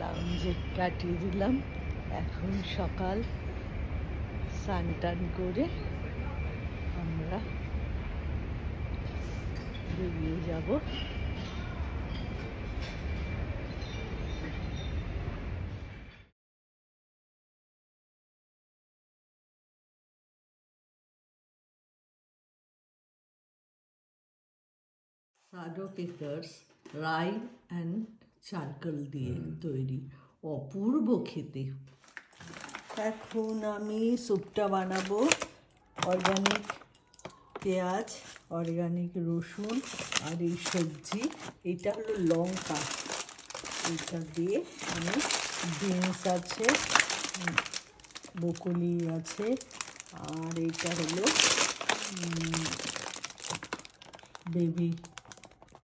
লাউঞ্জে কাটিয়ে দিলাম। এখন সকাল, স্নান টান করে আমরা বেরিয়ে যাব। সাডো কেকার্স রাই অ্যান্ড চারকোল দিয়ে তৈরি, অপূর্ব খেতে। এখন আমি স্যুপটা বানাবো। অর্গানিক পেঁয়াজ, অর্গানিক রসুন আর এই সবজি, এটা হলো লঙ্কা, এটা দিয়ে আমি বিনস আছে, বকুলি আছে, আর এটা হলো বেবি